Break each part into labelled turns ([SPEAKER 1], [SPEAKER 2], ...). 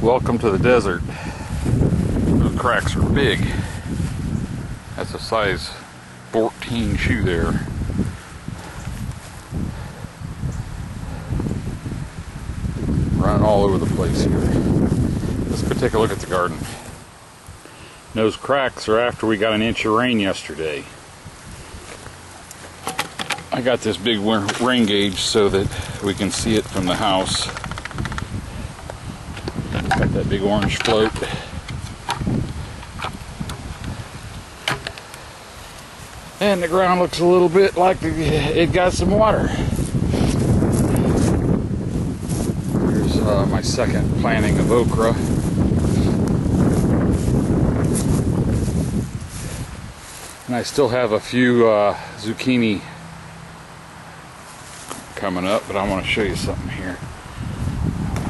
[SPEAKER 1] Welcome to the desert. Those cracks are big. That's a size 14 shoe there. Running all over the place here. Let's go take a look at the garden. Those cracks are after we got an inch of rain yesterday. I got this big rain gauge so that we can see it from the house. Got that big orange float. And the ground looks a little bit like it got some water. Here's my second planting of okra. And I still have a few zucchini coming up, but I want to show you something here.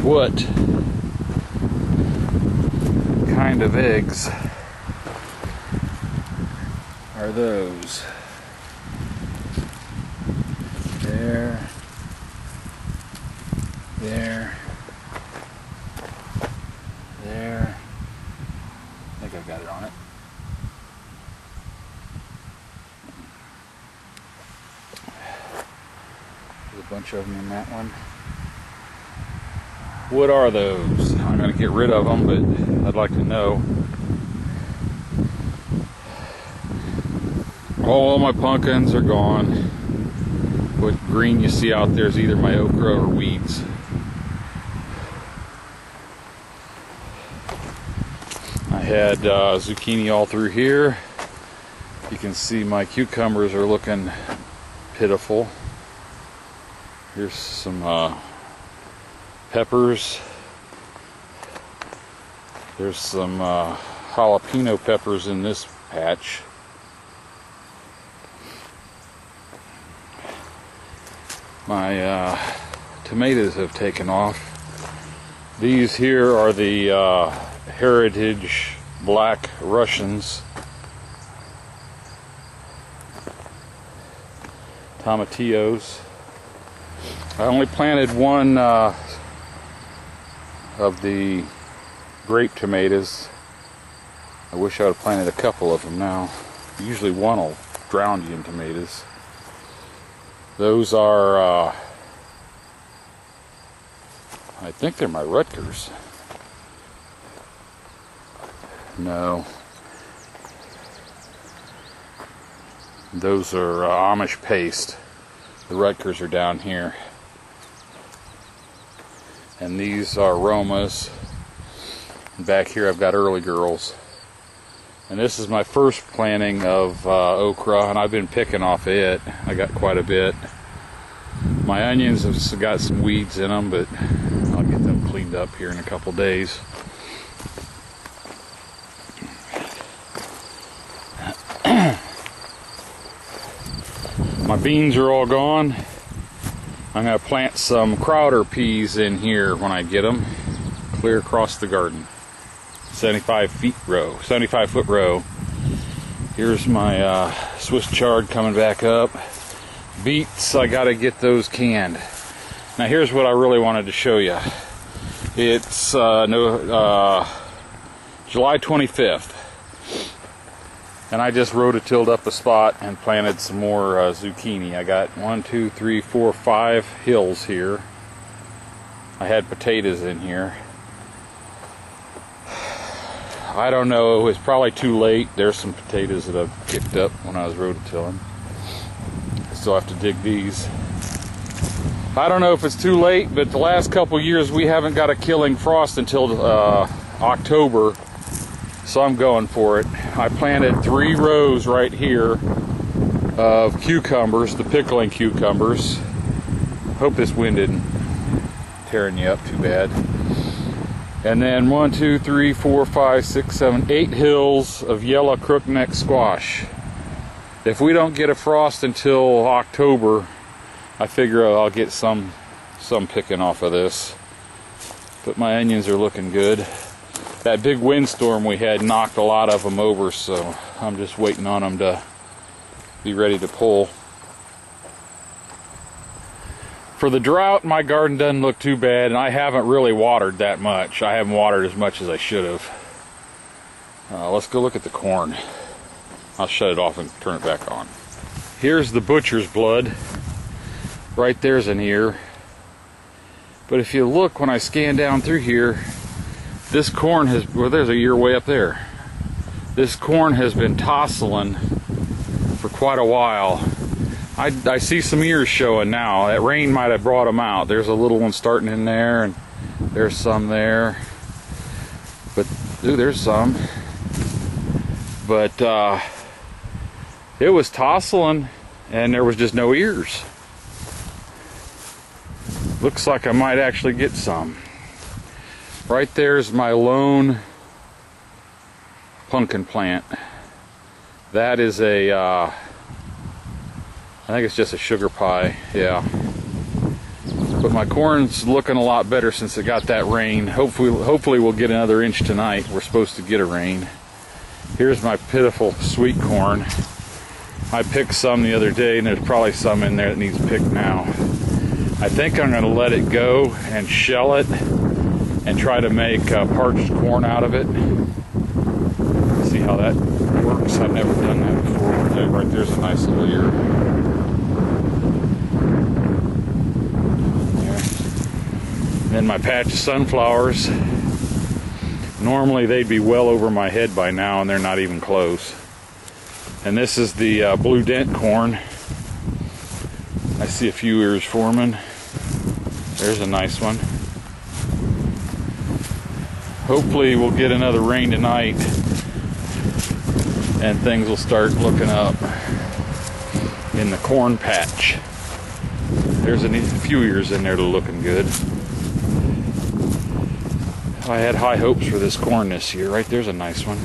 [SPEAKER 1] What kind of eggs are those? There, I think I've got it on it. There's a bunch of them in that one. What are those? I'm going to get rid of them, but I'd like to know. All my pumpkins are gone. What green you see out there is either my okra or weeds. I had zucchini all through here. You can see my cucumbers are looking pitiful. Here's some peppers. There's some jalapeno peppers in this patch. My tomatoes have taken off. These here are the Heritage Black Russians. Tomatillos. I only planted one of the grape tomatoes. I wish I would have planted a couple of them now. Usually one will drown you in tomatoes. Those are, I think they're my Rutgers. No. Those are Amish paste. The Rutgers are down here. And these are Romas. And back here I've got Early Girls. And this is my first planting of okra, and I've been picking off it. I got quite a bit. My onions have got some weeds in them, but I'll get them cleaned up here in a couple days. My beans are all gone. I'm going to plant some Crowder peas in here when I get them, clear across the garden. 75 foot row. Here's my Swiss chard coming back up. Beets, I got to get those canned. Now here's what I really wanted to show you. It's July 25th. And I just rototilled up a spot and planted some more zucchini. I got 1, 2, 3, 4, 5 hills here. I had potatoes in here. I don't know, it's probably too late. There's some potatoes that I've kicked up when I was rototilling. I still have to dig these. I don't know if it's too late, but the last couple years we haven't got a killing frost until October. So I'm going for it. I planted 3 rows right here of cucumbers, the pickling cucumbers. Hope this wind isn't tearing you up too bad. And then 1, 2, 3, 4, 5, 6, 7, 8 hills of yellow crookneck squash. If we don't get a frost until October, I figure I'll get some picking off of this. But my onions are looking good. That big windstorm we had knocked a lot of them over, so I'm just waiting on them to be ready to pull. For the drought, my garden doesn't look too bad, and I haven't really watered that much. I haven't watered as much as I should have. Let's go look at the corn. I'll shut it off and turn it back on. Here's the butcher's blood. Right there's an ear. But if you look, when I scan down through here, this corn has, well, there's a ear way up there. This corn has been tasseling for quite a while. I see some ears showing now. That rain might have brought them out. There's a little one starting in there, and there's some there. But, ooh, there's some. But it was tasseling, and there was just no ears. Looks like I might actually get some. Right there's my lone pumpkin plant. That is a I think it's just a sugar pie, yeah. But my corn's looking a lot better since it got that rain. Hopefully we'll get another inch tonight. We're supposed to get a rain. Here's my pitiful sweet corn. I picked some the other day, and there's probably some in there that needs picked now. I think I'm gonna let it go and shell it and try to make parched corn out of it. See how that works. I've never done that before. Right there's a nice little ear. Then my patch of sunflowers. Normally they'd be well over my head by now, and they're not even close. And this is the blue dent corn. I see a few ears forming. There's a nice one. Hopefully we'll get another rain tonight and things will start looking up in the corn patch. There's a few ears in there that are looking good. I had high hopes for this corn this year. Right there's a nice one.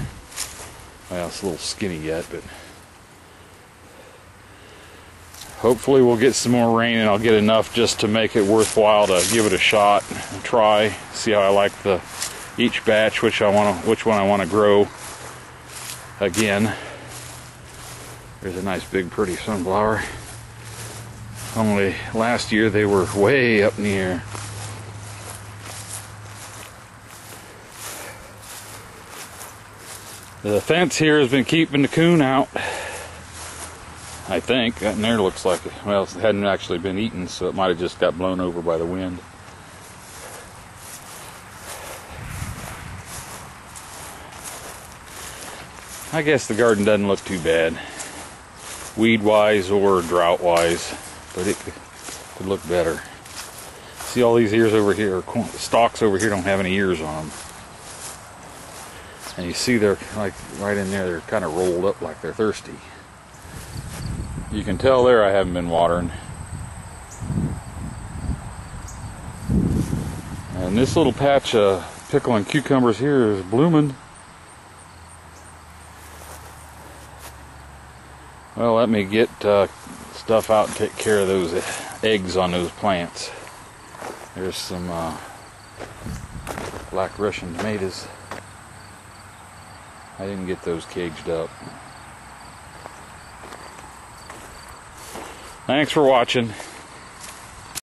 [SPEAKER 1] Well, it's a little skinny yet, but hopefully we'll get some more rain and I'll get enough just to make it worthwhile to give it a shot and try, see how I like each batch, which one I want to grow again. There's a nice big pretty sunflower. Only last year they were way up in the air. The fence here has been keeping the coon out. I think. That in there looks like it. Well, it hadn't actually been eaten, so it might have just got blown over by the wind. I guess the garden doesn't look too bad, weed-wise or drought-wise, but it could look better. See all these ears over here, stalks over here don't have any ears on them. And you see they're like right in there, they're kind of rolled up like they're thirsty. You can tell there I haven't been watering. And this little patch of pickle and cucumbers here is blooming. Well, let me get stuff out and take care of those eggs on those plants. There's some black Russian tomatoes. I didn't get those caged up. Thanks for watching.